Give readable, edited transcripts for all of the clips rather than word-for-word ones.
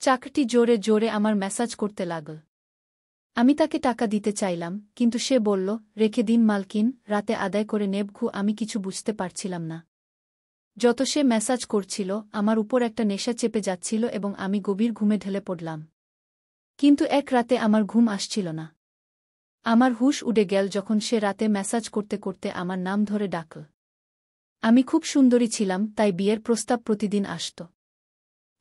চাকরটি জোরে জোরে আমার ম্যাসাজ করতে লাগল। আমি তাকে টাকা দিতে চাইলাম, কিন্তু সে বলল, রেখে দিন মালকিন, রাতে আদায় করে নেবঘু। আমি কিছু বুঝতে পারছিলাম না। যত সে ম্যাসাজ করছিল, আমার উপর একটা নেশা চেপে যাচ্ছিল এবং আমি গভীর ঘুমে ঢলে পড়লাম। কিন্তু এক রাতে আমার ঘুম আসছিল না। আমার হুঁশ উড়ে গেল যখন সে রাতে ম্যাসাজ করতে করতে আমার নাম ধরে ডাকল। আমি খুব সুন্দরী ছিলাম, তাই বিয়ের প্রস্তাব প্রতিদিন আসত।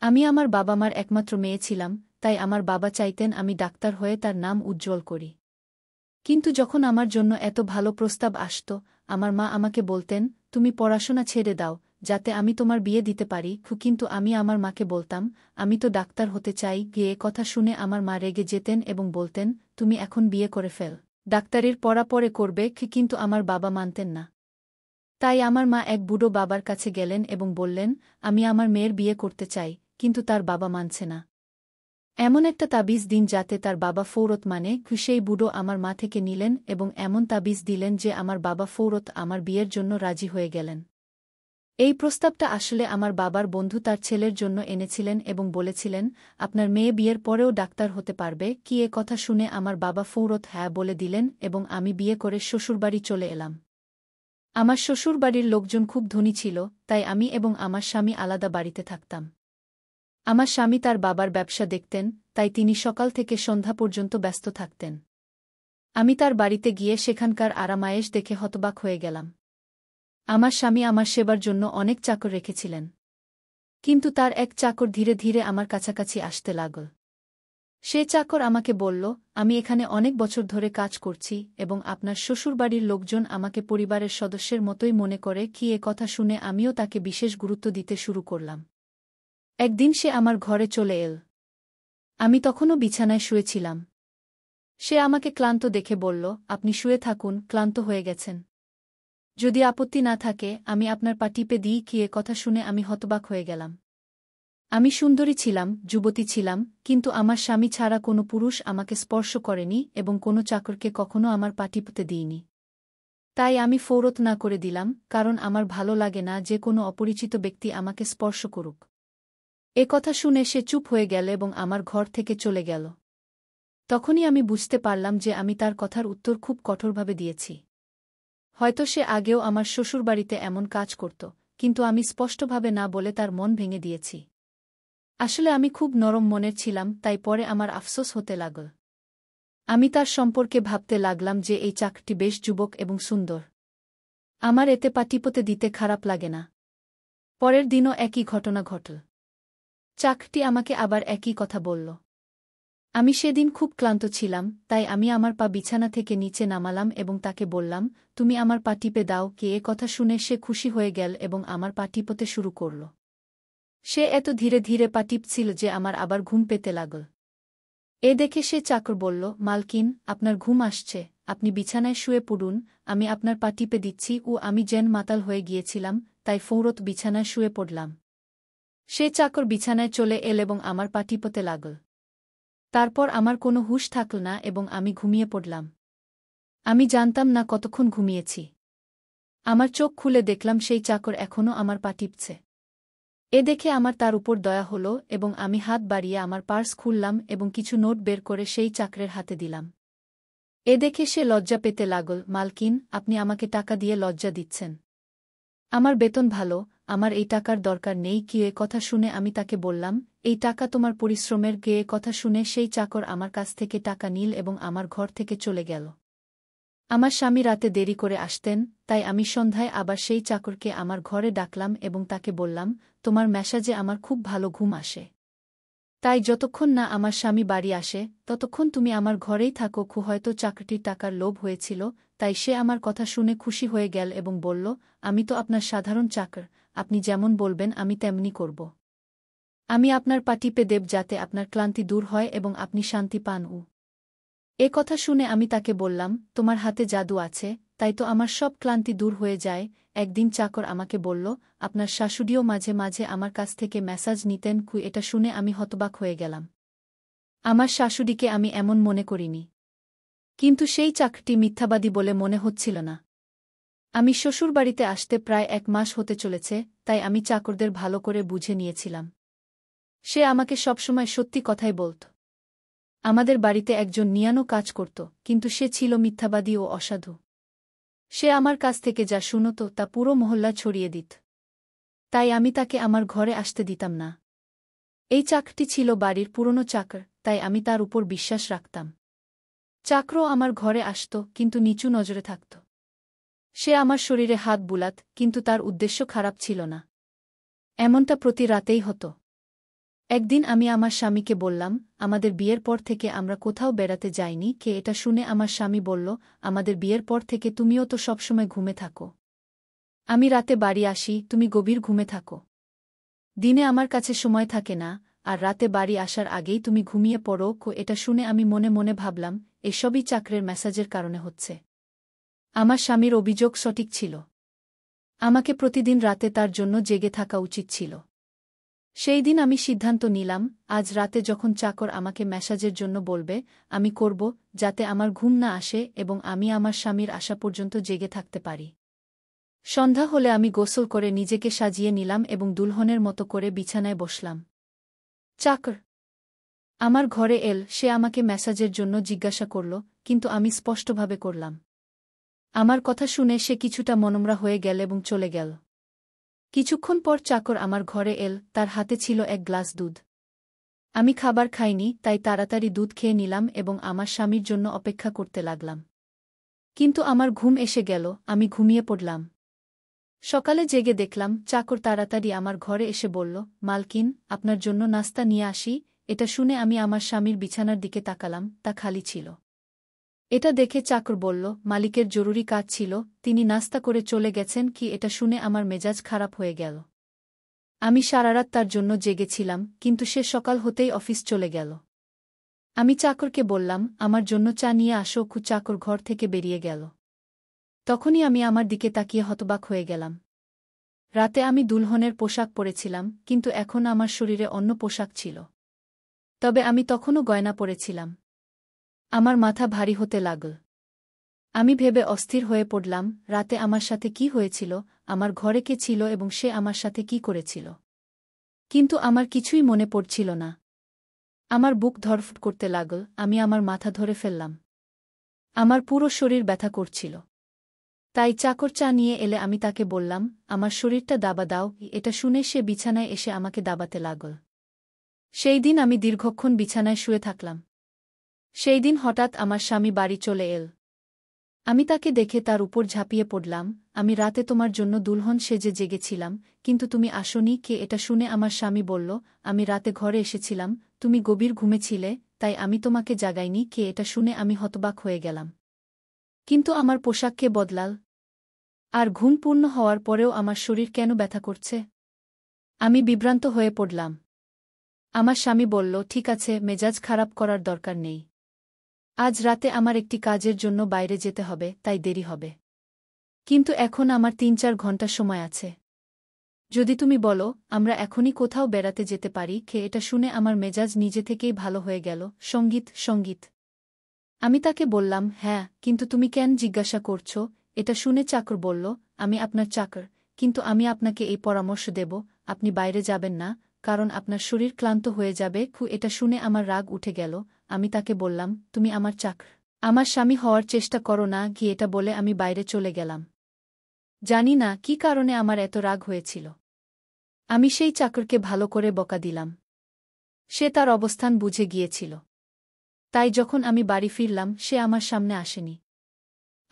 আমি আমার বাবা মার একমাত্র মেয়ে ছিলাম, তাই আমার বাবা চাইতেন আমি ডাক্তার হয়ে তার নাম উজ্জ্বল করি। কিন্তু যখন আমার জন্য এত ভালো প্রস্তাব আসত, আমার মা আমাকে বলতেন, তুমি পড়াশোনা ছেড়ে দাও, যাতে আমি তোমার বিয়ে দিতে পারি। কিন্তু আমি আমার মাকে বলতাম, আমি তো ডাক্তার হতে চাই। গিয়ে কথা শুনে আমার মা রেগে যেতেন এবং বলতেন, তুমি এখন বিয়ে করে ফেল, ডাক্তারির পড়া পরে করবে। কিন্তু আমার বাবা মানতেন না। তাই আমার মা এক বুড়ো বাবার কাছে গেলেন এবং বললেন, আমি আমার মেয়ের বিয়ে করতে চাই, কিন্তু তার বাবা মানছে না। এমন একটা তাবিজ দিন যাতে তার বাবা ফৌরত মানে। সেই বুড়ো আমার মা থেকে নিলেন এবং এমন তাবিজ দিলেন যে আমার বাবা ফৌরত আমার বিয়ের জন্য রাজি হয়ে গেলেন। এই প্রস্তাবটা আসলে আমার বাবার বন্ধু তার ছেলের জন্য এনেছিলেন এবং বলেছিলেন, আপনার মেয়ে বিয়ের পরেও ডাক্তার হতে পারবে। এ কথা শুনে আমার বাবা ফৌরত হ্যাঁ বলে দিলেন এবং আমি বিয়ে করে শ্বশুরবাড়ি চলে এলাম। আমার শ্বশুরবাড়ির লোকজন খুব ধনী ছিল, তাই আমি এবং আমার স্বামী আলাদা বাড়িতে থাকতাম। আমার স্বামী তার বাবার ব্যবসা দেখতেন, তাই তিনি সকাল থেকে সন্ধ্যা পর্যন্ত ব্যস্ত থাকতেন। আমি তার বাড়িতে গিয়ে সেখানকার আরামায়েশ দেখে হতবাক হয়ে গেলাম। আমার স্বামী আমার সেবার জন্য অনেক চাকর রেখেছিলেন, কিন্তু তার এক চাকর ধীরে ধীরে আমার কাছাকাছি আসতে লাগল। সে চাকর আমাকে বলল, আমি এখানে অনেক বছর ধরে কাজ করছি এবং আপনার শ্বশুরবাড়ির লোকজন আমাকে পরিবারের সদস্যের মতোই মনে করে। এ কথা শুনে আমিও তাকে বিশেষ গুরুত্ব দিতে শুরু করলাম। একদিন সে আমার ঘরে চলে এল। আমি তখনও বিছানায় শুয়েছিলাম। সে আমাকে ক্লান্ত দেখে বলল, আপনি শুয়ে থাকুন, ক্লান্ত হয়ে গেছেন। যদি আপত্তি না থাকে আমি আপনার পা টিপে দিই। এ কথা শুনে আমি হতবাক হয়ে গেলাম। আমি সুন্দরী ছিলাম, যুবতী ছিলাম, কিন্তু আমার স্বামী ছাড়া কোনো পুরুষ আমাকে স্পর্শ করেনি এবং কোনো চাকরকে কখনো আমার পা টিপতে দিইনি। তাই আমি ফৌরত না করে দিলাম, কারণ আমার ভালো লাগে না যে কোনো অপরিচিত ব্যক্তি আমাকে স্পর্শ করুক। এ কথা শুনে সে চুপ হয়ে গেল এবং আমার ঘর থেকে চলে গেল। তখনই আমি বুঝতে পারলাম যে আমি তার কথার উত্তর খুব কঠোরভাবে দিয়েছি। হয়তো সে আগেও আমার শ্বশুরবাড়িতে এমন কাজ করত, কিন্তু আমি স্পষ্টভাবে না বলে তার মন ভেঙে দিয়েছি। আসলে আমি খুব নরম মনের ছিলাম, তাই পরে আমার আফসোস হতে লাগল। আমি তার সম্পর্কে ভাবতে লাগলাম যে এই চাকরটি বেশ যুবক এবং সুন্দর। আমার এতে পা টিপতে দিতে খারাপ লাগে না। পরের দিনও একই ঘটনা ঘটল। চাকরটি আমাকে আবার একই কথা বলল। আমি সেদিন খুব ক্লান্ত ছিলাম, তাই আমি আমার পা বিছানা থেকে নিচে নামালাম এবং তাকে বললাম, তুমি আমার পা টিপে দাও। এ কথা শুনে সে খুশি হয়ে গেল এবং আমার পা টিপতে শুরু করল। সে এত ধীরে ধীরে পা টিপছিল যে আমার আবার ঘুম পেতে লাগল। এ দেখে সে চাকর বলল, মালকিন, আপনার ঘুম আসছে, আপনি বিছানায় শুয়ে পড়ুন, আমি আপনার পা টিপে দিচ্ছি। আমি যেন মাতাল হয়ে গিয়েছিলাম, তাই ফৌরত বিছানায় শুয়ে পড়লাম। সে চাকর বিছানায় চলে এল এবং আমার পা টিপতে লাগল। তারপর আমার কোনো হুঁশ থাকল না এবং আমি ঘুমিয়ে পড়লাম। আমি জানতাম না কতক্ষণ ঘুমিয়েছি। আমার চোখ খুলে দেখলাম সেই চাকর এখনও আমার পা টিপছে। এ দেখে আমার তার উপর দয়া হল এবং আমি হাত বাড়িয়ে আমার পার্স খুললাম এবং কিছু নোট বের করে সেই চাকরের হাতে দিলাম। এ দেখে সে লজ্জা পেতে লাগল, মালকিন, আপনি আমাকে টাকা দিয়ে লজ্জা দিচ্ছেন। আমার বেতন ভালো, আমার এই টাকার দরকার নেই। এ কথা শুনে আমি তাকে বললাম, এই টাকা তোমার পরিশ্রমের। এ কথা শুনে সেই চাকর আমার কাছ থেকে টাকা নিল এবং আমার ঘর থেকে চলে গেল। আমার স্বামী রাতে দেরি করে আসতেন, তাই আমি সন্ধ্যায় আবার সেই চাকরকে আমার ঘরে ডাকলাম এবং তাকে বললাম, তোমার ম্যাসাজে আমার খুব ভালো ঘুম আসে। তাই যতক্ষণ না আমার স্বামী বাড়ি আসে ততক্ষণ তুমি আমার ঘরেই থাকো। হয়তো চাকরটির টাকার লোভ হয়েছিল, তাই সে আমার কথা শুনে খুশি হয়ে গেল এবং বলল, আমি তো আপনার সাধারণ চাকর, আপনি যেমন বলবেন আমি তেমনি করব। আমি আপনার পা টিপে দেব যাতে আপনার ক্লান্তি দূর হয় এবং আপনি শান্তি পান। এ কথা শুনে আমি তাকে বললাম, তোমার হাতে জাদু আছে, তাই তো আমার সব ক্লান্তি দূর হয়ে যায়। একদিন চাকর আমাকে বলল, আপনার শাশুড়িও মাঝে মাঝে আমার কাছ থেকে ম্যাসাজ নিতেন। এটা শুনে আমি হতবাক হয়ে গেলাম। আমার শাশুড়িকে আমি এমন মনে করিনি। কিন্তু সেই চাকরটি মিথ্যাবাদী বলে মনে হচ্ছিল না। আমি শ্বশুরবাড়িতে আসতে প্রায় 1 মাস হতে চলেছে, তাই আমি চাকরদের ভালো করে বুঝে নিয়েছিলাম। সে আমাকে সবসময় সত্যি কথাই বলত। আমাদের বাড়িতে একজন নিয়ানো কাজ করত, কিন্তু সে ছিল মিথ্যাবাদী ও অসাধু। সে আমার কাছ থেকে যা শুনত তা পুরো মহল্লা ছড়িয়ে দিত। তাই আমি তাকে আমার ঘরে আসতে দিতাম না। এই চাকরটি ছিল বাড়ির পুরনো চাকর, তাই আমি তার উপর বিশ্বাস রাখতাম। চাকরও আমার ঘরে আসত, কিন্তু নিচু নজরে থাকত। সে আমার শরীরে হাত বুলাত, কিন্তু তার উদ্দেশ্য খারাপ ছিল না। এমনটা প্রতি রাতেই হতো। একদিন আমি আমার স্বামীকে বললাম, আমাদের বিয়ের পর থেকে আমরা কোথাও বেড়াতে যাইনি। এটা শুনে আমার স্বামী বলল, আমাদের বিয়ের পর থেকে তুমিও তো সবসময় ঘুমে থাকো। আমি রাতে বাড়ি আসি, তুমি গভীর ঘুমে থাকো। দিনে আমার কাছে সময় থাকে না, আর রাতে বাড়ি আসার আগেই তুমি ঘুমিয়ে পড়ো। এটা শুনে আমি মনে মনে ভাবলাম, এসবই চাকরের মেসাজের কারণে হচ্ছে। আমার স্বামীর অভিযোগ সঠিক ছিল। আমাকে প্রতিদিন রাতে তার জন্য জেগে থাকা উচিত ছিল। সেই দিন আমি সিদ্ধান্ত নিলাম, আজ রাতে যখন চাকর আমাকে মেসাজের জন্য বলবে, আমি করব, যাতে আমার ঘুম না আসে এবং আমি আমার স্বামীর আসা পর্যন্ত জেগে থাকতে পারি। সন্ধ্যা হলে আমি গোসল করে নিজেকে সাজিয়ে নিলাম এবং দুলহনের মতো করে বিছানায় বসলাম। চাকর আমার ঘরে এল। সে আমাকে মেসাজের জন্য জিজ্ঞাসা করল, কিন্তু আমি স্পষ্টভাবে করলাম। আমার কথা শুনে সে কিছুটা মনমরা হয়ে গেল এবং চলে গেল। কিছুক্ষণ পর চাকর আমার ঘরে এল, তার হাতে ছিল এক গ্লাস দুধ। আমি খাবার খাইনি, তাই তাড়াতাড়ি দুধ খেয়ে নিলাম এবং আমার স্বামীর জন্য অপেক্ষা করতে লাগলাম। কিন্তু আমার ঘুম এসে গেল, আমি ঘুমিয়ে পড়লাম। সকালে জেগে দেখলাম চাকর তাড়াতাড়ি আমার ঘরে এসে বলল, মালকিন, আপনার জন্য নাস্তা নিয়ে আসি। এটা শুনে আমি আমার স্বামীর বিছানার দিকে তাকালাম, তা খালি ছিল। এটা দেখে চাকর বলল, মালিকের জরুরি কাজ ছিল, তিনি নাস্তা করে চলে গেছেন। এটা শুনে আমার মেজাজ খারাপ হয়ে গেল। আমি সারারাত তার জন্য জেগেছিলাম, কিন্তু সে সকাল হতেই অফিস চলে গেল। আমি চাকরকে বললাম, আমার জন্য চা নিয়ে আসো। চাকর ঘর থেকে বেরিয়ে গেল। তখনই আমি আমার দিকে তাকিয়ে হতবাক হয়ে গেলাম। রাতে আমি দুলহনের পোশাক পরেছিলাম, কিন্তু এখন আমার শরীরে অন্য পোশাক ছিল। তবে আমি তখনও গয়না পরেছিলাম। আমার মাথা ভারী হতে লাগল। আমি ভেবে অস্থির হয়ে পড়লাম, রাতে আমার সাথে কি হয়েছিল, আমার ঘরে কে ছিল এবং সে আমার সাথে কি করেছিল। কিন্তু আমার কিছুই মনে পড়ছিল না। আমার বুক ধড়ফড় করতে লাগল, আমি আমার মাথা ধরে ফেললাম। আমার পুরো শরীর ব্যথা করছিল। তাই চাকর চা নিয়ে এলে আমি তাকে বললাম, আমার শরীরটা দাবা দাও। এটা শুনে সে বিছানায় এসে আমাকে দাবাতে লাগল। সেই দিন আমি দীর্ঘক্ষণ বিছানায় শুয়ে থাকলাম। সেই দিন হঠাৎ আমার স্বামী বাড়ি চলে এল। আমি তাকে দেখে তার উপর ঝাঁপিয়ে পড়লাম। আমি রাতে তোমার জন্য দুলহন সেজে জেগেছিলাম, কিন্তু তুমি আসোনি। এটা শুনে আমার স্বামী বলল, আমি রাতে ঘরে এসেছিলাম, তুমি গভীর ঘুমেছিলে, তাই আমি তোমাকে জাগাইনি। এটা শুনে আমি হতবাক হয়ে গেলাম। কিন্তু আমার পোশাক কে বদলাল? আর ঘুম পূর্ণ হওয়ার পরেও আমার শরীর কেন ব্যথা করছে? আমি বিভ্রান্ত হয়ে পড়লাম। আমার স্বামী বলল, ঠিক আছে, মেজাজ খারাপ করার দরকার নেই। আজ রাতে আমার একটি কাজের জন্য বাইরে যেতে হবে, তাই দেরি হবে। কিন্তু এখন আমার ৩-৪ ঘন্টা সময় আছে। যদি তুমি বলো, আমরা এখনই কোথাও বেড়াতে যেতে পারি। এটা শুনে আমার মেজাজ নিজে থেকেই ভালো হয়ে গেল। সঙ্গীত। আমি তাকে বললাম, হ্যাঁ, কিন্তু তুমি কেন জিজ্ঞাসা করছ? এটা শুনে চাকর বলল, আমি আপনার চাকর, কিন্তু আমি আপনাকে এই পরামর্শ দেব, আপনি বাইরে যাবেন না, কারণ আপনার শরীর ক্লান্ত হয়ে যাবে। এটা শুনে আমার রাগ উঠে গেল। আমি তাকে বললাম, তুমি আমার চাকর, আমার স্বামী হওয়ার চেষ্টা করো না। এটা বলে আমি বাইরে চলে গেলাম। জানি না কী কারণে আমার এত রাগ হয়েছিল। আমি সেই চাকরকে ভালো করে বকা দিলাম। সে তার অবস্থান বুঝে গিয়েছিল। তাই যখন আমি বাড়ি ফিরলাম, সে আমার সামনে আসেনি।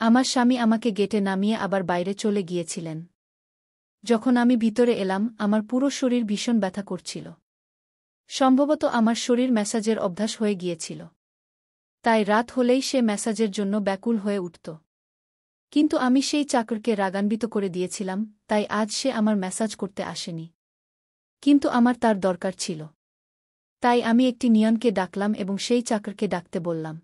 আমার স্বামী আমাকে গেটে নামিয়ে আবার বাইরে চলে গিয়েছিলেন। যখন আমি ভিতরে এলাম, আমার পুরো শরীর ভীষণ ব্যথা করছিল। সম্ভবত আমার শরীর ম্যাসাজের অভ্যাস হয়ে গিয়েছিল। তাই রাত হলেই সে ম্যাসাজের জন্য ব্যাকুল হয়ে উঠত। কিন্তু আমি সেই চাকরকে রাগান্বিত করে দিয়েছিলাম, তাই আজ সে আমার ম্যাসাজ করতে আসেনি। কিন্তু আমার তার দরকার ছিল। তাই আমি একটি নিয়নকে ডাকলাম এবং সেই চাকরকে ডাকতে বললাম।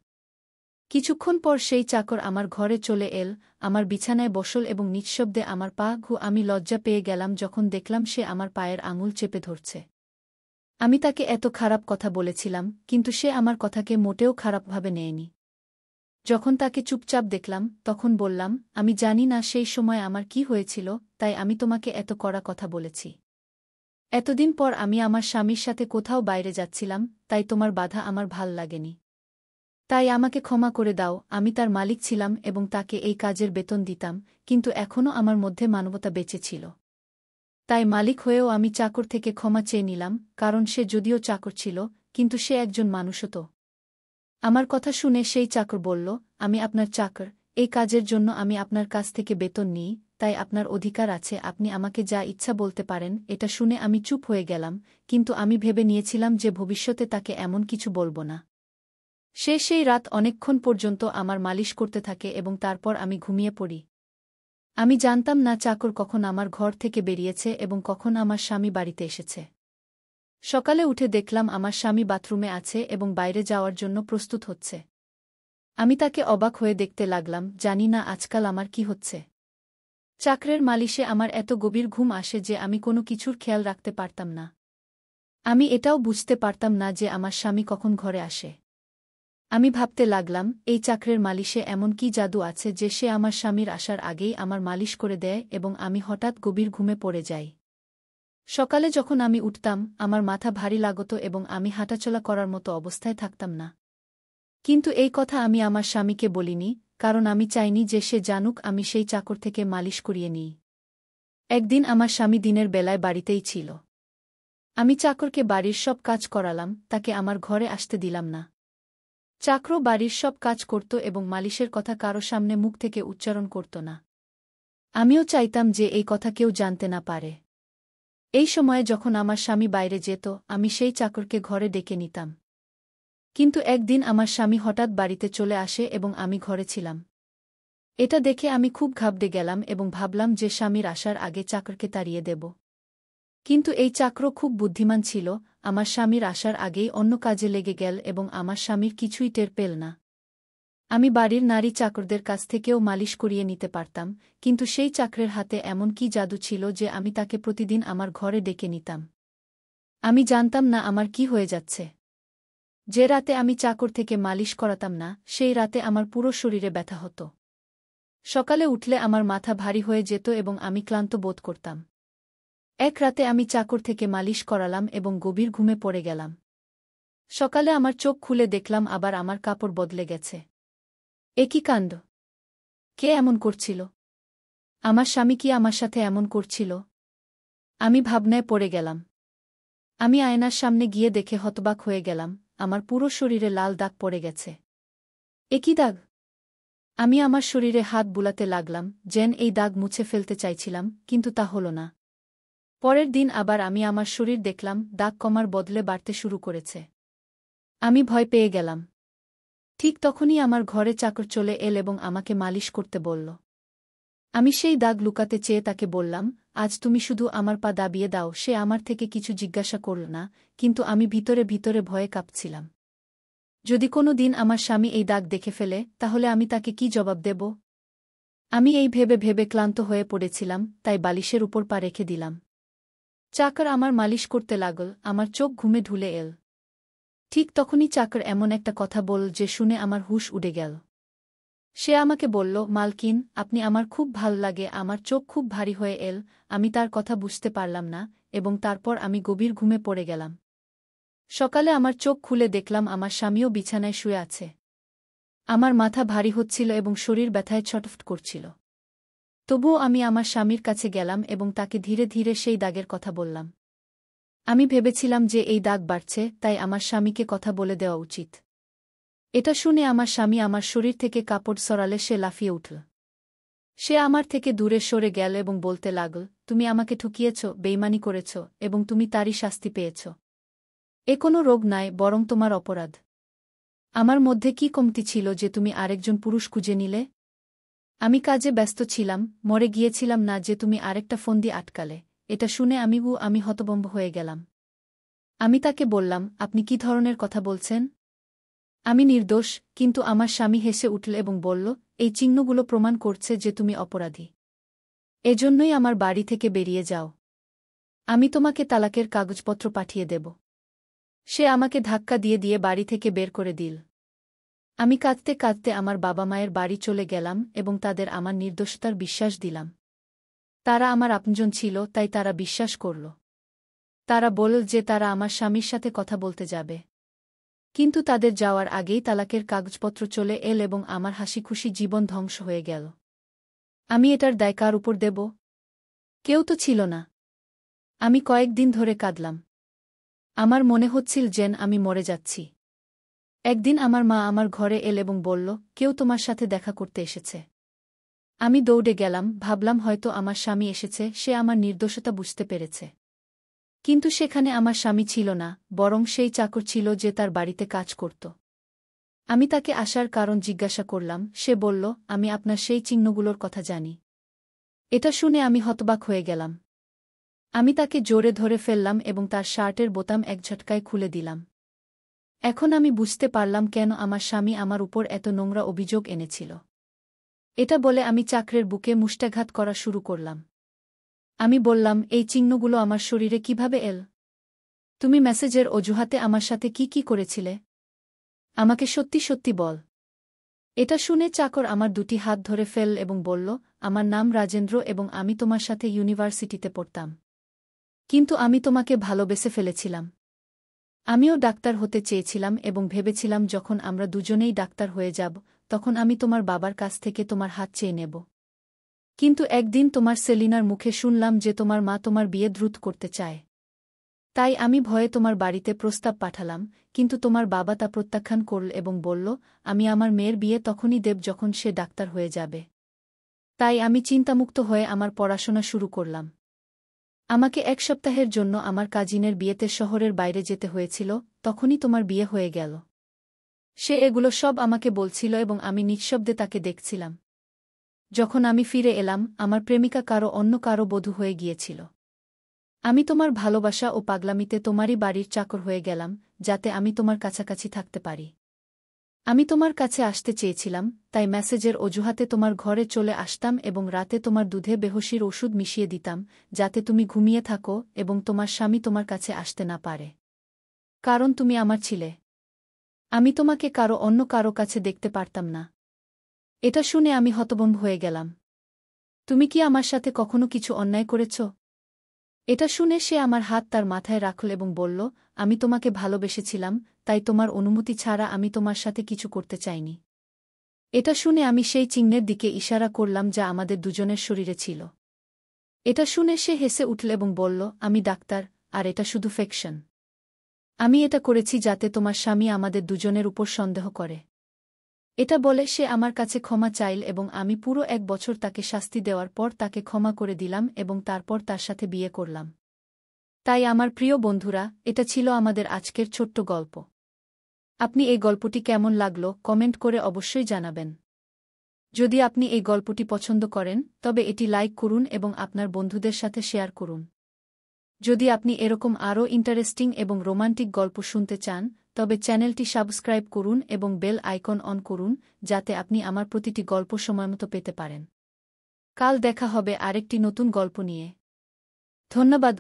কিছুক্ষণ পর সেই চাকর আমার ঘরে চলে এল, আমার বিছানায় বসল এবং নিঃশব্দে আমার পা আমি লজ্জা পেয়ে গেলাম যখন দেখলাম সে আমার পায়ের আঙুল চেপে ধরছে। আমি তাকে এত খারাপ কথা বলেছিলাম, কিন্তু সে আমার কথাকে মোটেও খারাপভাবে নেয়নি। যখন তাকে চুপচাপ দেখলাম, তখন বললাম, আমি জানি না সেই সময় আমার কি হয়েছিল, তাই আমি তোমাকে এত কড়া কথা বলেছি। এতদিন পর আমি আমার স্বামীর সাথে কোথাও বাইরে যাচ্ছিলাম, তাই তোমার বাধা আমার ভাল লাগেনি। তাই আমাকে ক্ষমা করে দাও। আমি তার মালিক ছিলাম এবং তাকে এই কাজের বেতন দিতাম, কিন্তু এখনও আমার মধ্যে মানবতা বেঁচে ছিল। তাই মালিক হয়েও আমি চাকর থেকে ক্ষমা চেয়ে নিলাম, কারণ সে যদিও চাকর ছিল, কিন্তু সে একজন মানুষও তো। আমার কথা শুনে সেই চাকর বলল, আমি আপনার চাকর, এই কাজের জন্য আমি আপনার কাছ থেকে বেতন নিই, তাই আপনার অধিকার আছে, আপনি আমাকে যা ইচ্ছা বলতে পারেন। এটা শুনে আমি চুপ হয়ে গেলাম, কিন্তু আমি ভেবে নিয়েছিলাম যে ভবিষ্যতে তাকে এমন কিছু বলব না। সে সেই রাত অনেকক্ষণ পর্যন্ত আমার মালিশ করতে থাকে এবং তারপর আমি ঘুমিয়ে পড়ি। আমি জানতাম না চাকর কখন আমার ঘর থেকে বেরিয়েছে এবং কখন আমার স্বামী বাড়িতে এসেছে। সকালে উঠে দেখলাম আমার স্বামী বাথরুমে আছে এবং বাইরে যাওয়ার জন্য প্রস্তুত হচ্ছে। আমি তাকে অবাক হয়ে দেখতে লাগলাম, জানি না আজকাল আমার কি হচ্ছে। চাকরের মালিশে আমার এত গভীর ঘুম আসে যে আমি কোনো কিছুর খেয়াল রাখতে পারতাম না। আমি এটাও বুঝতে পারতাম না যে আমার স্বামী কখন ঘরে আসে। আমি ভাবতে লাগলাম, এই চাকরের মালিশে এমন কি জাদু আছে যে সে আমার স্বামীর আসার আগেই আমার মালিশ করে দেয় এবং আমি হঠাৎ গভীর ঘুমে পড়ে যাই। সকালে যখন আমি উঠতাম, আমার মাথা ভারী লাগত এবং আমি হাঁটাচলা করার মতো অবস্থায় থাকতাম না। কিন্তু এই কথা আমি আমার স্বামীকে বলিনি, কারণ আমি চাইনি যে সে জানুক আমি সেই চাকর থেকে মালিশ করিয়ে নিই। একদিন আমার স্বামী দিনের বেলায় বাড়িতেই ছিল। আমি চাকরকে বাড়ির সব কাজ করালাম, তাকে আমার ঘরে আসতে দিলাম না। চাকর বাড়ির সব কাজ করত এবং মালিশের কথা কারো সামনে মুখ থেকে উচ্চারণ করত না। আমিও চাইতাম যে এই কথা কেউ জানতে না পারে। এই সময়ে যখন আমার স্বামী বাইরে যেত, আমি সেই চাকরকে ঘরে ডেকে নিতাম। কিন্তু একদিন আমার স্বামী হঠাৎ বাড়িতে চলে আসে এবং আমি ঘরে ছিলাম। এটা দেখে আমি খুব ঘাবড়ে গেলাম এবং ভাবলাম যে স্বামীর আসার আগে চাকরকে তাড়িয়ে দেব। কিন্তু এই চাকর খুব বুদ্ধিমান ছিল, আমার স্বামীর আসার আগেই অন্য কাজে লেগে গেল এবং আমার স্বামীর কিছুই টের পেল না। আমি বাড়ির নারী চাকরদের কাছ থেকেও মালিশ করিয়ে নিতে পারতাম, কিন্তু সেই চাকরের হাতে এমন কি জাদু ছিল যে আমি তাকে প্রতিদিন আমার ঘরে ডেকে নিতাম। আমি জানতাম না আমার কি হয়ে যাচ্ছে। যে রাতে আমি চাকর থেকে মালিশ করাতাম না, সেই রাতে আমার পুরো শরীরে ব্যথা হতো। সকালে উঠলে আমার মাথা ভারী হয়ে যেত এবং আমি ক্লান্ত বোধ করতাম। এক রাতে আমি চাকর থেকে মালিশ করালাম এবং গভীর ঘুমে পড়ে গেলাম। সকালে আমার চোখ খুলে দেখলাম আবার আমার কাপড় বদলে গেছে। এ কি কাণ্ড! কে এমন করছিল? আমার স্বামী কি আমার সাথে এমন করছিল? আমি ভাবনায় পড়ে গেলাম। আমি আয়নার সামনে গিয়ে দেখে হতবাক হয়ে গেলাম, আমার পুরো শরীরে লাল দাগ পড়ে গেছে। এ কি দাগ? আমি আমার শরীরে হাত বুলাতে লাগলাম, যেন এই দাগ মুছে ফেলতে চাইছিলাম, কিন্তু তা হল না। পরের দিন আবার আমি আমার শরীর দেখলাম, দাগ কমার বদলে বাড়তে শুরু করেছে। আমি ভয় পেয়ে গেলাম। ঠিক তখনই আমার ঘরে চাকর চলে এল এবং আমাকে মালিশ করতে বলল। আমি সেই দাগ লুকাতে চেয়ে তাকে বললাম, আজ তুমি শুধু আমার পা দাবিয়ে দাও। সে আমার থেকে কিছু জিজ্ঞাসা করল না, কিন্তু আমি ভিতরে ভিতরে ভয়ে কাঁপছিলাম। যদি কোনো দিন আমার স্বামী এই দাগ দেখে ফেলে, তাহলে আমি তাকে কি জবাব দেব? আমি এই ভেবে ভেবে ক্লান্ত হয়ে পড়েছিলাম, তাই বালিশের উপর পা রেখে দিলাম। চাকর আমার মালিশ করতে লাগল, আমার চোখ ঘুমে ঢুলে এল। ঠিক তখনই চাকর এমন একটা কথা বলল যে শুনে আমার হুঁশ উড়ে গেল। সে আমাকে বলল, মালকিন, আপনি আমার খুব ভাল লাগে। আমার চোখ খুব ভারী হয়ে এল, আমি তার কথা বুঝতে পারলাম না, এবং তারপর আমি গভীর ঘুমে পড়ে গেলাম। সকালে আমার চোখ খুলে দেখলাম আমার স্বামীও বিছানায় শুয়ে আছে। আমার মাথা ভারী হচ্ছিল এবং শরীর ব্যথায় ছটফট করছিল। তবুও আমি আমার স্বামীর কাছে গেলাম এবং তাকে ধীরে ধীরে সেই দাগের কথা বললাম। আমি ভেবেছিলাম যে এই দাগ বাড়ছে, তাই আমার স্বামীকে কথা বলে দেওয়া উচিত। এটা শুনে আমার স্বামী আমার শরীর থেকে কাপড় সরালে সে লাফিয়ে উঠল। সে আমার থেকে দূরে সরে গেল এবং বলতে লাগল, তুমি আমাকে ঠকিয়েছ, বেইমানি করেছ, এবং তুমি তারই শাস্তি পেয়েছ। এ কোনো রোগ নয়, বরং তোমার অপরাধ। আমার মধ্যে কি কমতি ছিল যে তুমি আরেকজন পুরুষ খুঁজে নিলে? আমি কাজে ব্যস্ত ছিলাম, মরে গিয়েছিলাম না যে তুমি আরেকটা ফোন দিয়ে আটকালে। এটা শুনে আমি হতভম্ব হয়ে গেলাম। আমি তাকে বললাম, আপনি কি ধরনের কথা বলছেন? আমি নির্দোষ। কিন্তু আমার স্বামী হেসে উঠল এবং বলল, এই চিহ্নগুলো প্রমাণ করছে যে তুমি অপরাধী। এজন্যই আমার বাড়ি থেকে বেরিয়ে যাও। আমি তোমাকে তালাকের কাগজপত্র পাঠিয়ে দেব। সে আমাকে ধাক্কা দিয়ে দিয়ে বাড়ি থেকে বের করে দিল। আমি কাঁদতে কাঁদতে আমার বাবা মায়ের বাড়ি চলে গেলাম এবং তাদের আমার নির্দোষতার বিশ্বাস দিলাম। তারা আমার আপনজন ছিল, তাই তারা বিশ্বাস করল। তারা বলল যে তারা আমার স্বামীর সাথে কথা বলতে যাবে। কিন্তু তাদের যাওয়ার আগেই তালাকের কাগজপত্র চলে এল এবং আমার হাসিখুশি জীবন ধ্বংস হয়ে গেল। আমি এটার দায় কার উপর দেব? কেউ তো ছিল না। আমি কয়েকদিন ধরে কাঁদলাম। আমার মনে হচ্ছিল যেন আমি মরে যাচ্ছি। একদিন আমার মা আমার ঘরে এল এবং বলল, কেউ তোমার সাথে দেখা করতে এসেছে। আমি দৌড়ে গেলাম, ভাবলাম হয়তো আমার স্বামী এসেছে, সে আমার নির্দোষতা বুঝতে পেরেছে। কিন্তু সেখানে আমার স্বামী ছিল না, বরং সেই চাকর ছিল যে তার বাড়িতে কাজ করত। আমি তাকে আসার কারণ জিজ্ঞাসা করলাম, সে বলল, আমি আপনার সেই চিহ্নগুলোর কথা জানি। এটা শুনে আমি হতবাক হয়ে গেলাম। আমি তাকে জোরে ধরে ফেললাম এবং তার শার্টের বোতাম এক ঝটকায় খুলে দিলাম। এখন আমি বুঝতে পারলাম কেন আমার স্বামী আমার উপর এত নোংরা অভিযোগ এনেছিল। এটা বলে আমি চাকরের বুকে মুষ্টাঘাত করা শুরু করলাম। আমি বললাম, এই চিহ্নগুলো আমার শরীরে কিভাবে এল? তুমি মেসেজের অজুহাতে আমার সাথে কি করেছিলে? আমাকে সত্যি সত্যি বল। এটা শুনে চাকর আমার দুটি হাত ধরে ফেলল এবং বলল, আমার নাম রাজেন্দ্র এবং আমি তোমার সাথে ইউনিভার্সিটিতে পড়তাম। কিন্তু আমি তোমাকে ভালোবেসে ফেলেছিলাম। আমিও ডাক্তার হতে চেয়েছিলাম এবং ভেবেছিলাম যখন আমরা দুজনেই ডাক্তার হয়ে যাব, তখন আমি তোমার বাবার কাছ থেকে তোমার হাত চেয়ে নেব। কিন্তু একদিন তোমার সেলিনার মুখে শুনলাম যে তোমার মা তোমার বিয়ে দ্রুত করতে চায়। তাই আমি ভয়ে তোমার বাড়িতে প্রস্তাব পাঠালাম, কিন্তু তোমার বাবা তা প্রত্যাখ্যান করল এবং বলল, আমি আমার মেয়ের বিয়ে তখনই দেব যখন সে ডাক্তার হয়ে যাবে। তাই আমি চিন্তামুক্ত হয়ে আমার পড়াশোনা শুরু করলাম। আমাকে এক সপ্তাহের জন্য আমার কাজিনের বিয়েতে শহরের বাইরে যেতে হয়েছিল, তখনই তোমার বিয়ে হয়ে গেল। সে এগুলো সব আমাকে বলছিল এবং আমি নিঃশব্দে তাকে দেখছিলাম। যখন আমি ফিরে এলাম, আমার প্রেমিকা অন্য কারো বধূ হয়ে গিয়েছিল। আমি তোমার ভালোবাসা ও পাগলামিতে তোমারই বাড়ির চাকর হয়ে গেলাম, যাতে আমি তোমার কাছাকাছি থাকতে পারি। আমি তোমার কাছে আসতে চেয়েছিলাম, তাই মেসেজের অজুহাতে তোমার ঘরে চলে আসতাম এবং রাতে তোমার দুধে বেহোশির ওষুধ মিশিয়ে দিতাম, যাতে তুমি ঘুমিয়ে থাকো এবং তোমার স্বামী তোমার কাছে আসতে না পারে। কারণ তুমি আমার ছিলে। আমি তোমাকে অন্য কারো কাছে দেখতে পারতাম না। এটা শুনে আমি হতভম্ব হয়ে গেলাম। তুমি কি আমার সাথে কখনো কিছু অন্যায় করেছ? এটা শুনে সে আমার হাত তার মাথায় রাখল এবং বলল, আমি তোমাকে ভালোবেসেছিলাম, তাই তোমার অনুমতি ছাড়া আমি তোমার সাথে কিছু করতে চাইনি। এটা শুনে আমি সেই চিহ্নের দিকে ইশারা করলাম যা আমাদের দুজনের শরীরে ছিল। এটা শুনে সে হেসে উঠল এবং বলল, আমি ডাক্তার, আর এটা শুধু ফিকশন। আমি এটা করেছি যাতে তোমার স্বামী আমাদের দুজনের উপর সন্দেহ করে। এটা বলে সে আমার কাছে ক্ষমা চাইল এবং আমি পুরো 1 বছর তাকে শাস্তি দেওয়ার পর তাকে ক্ষমা করে দিলাম এবং তারপর তার সাথে বিয়ে করলাম। তাই আমার প্রিয় বন্ধুরা, এটা ছিল আমাদের আজকের ছোট্ট গল্প। আপনি এই গল্পটি কেমন লাগলো কমেন্ট করে অবশ্যই জানাবেন। যদি আপনি এই গল্পটি পছন্দ করেন, তবে এটি লাইক করুন এবং আপনার বন্ধুদের সাথে শেয়ার করুন। যদি আপনি এরকম আরও ইন্টারেস্টিং এবং রোমান্টিক গল্প শুনতে চান, তবে চ্যানেলটি সাবস্ক্রাইব করুন এবং বেল আইকন অন করুন, যাতে আপনি আমার প্রতিটি গল্প সময়মতো পেতে পারেন। কাল দেখা হবে আরেকটি নতুন গল্প নিয়ে। ধন্যবাদ।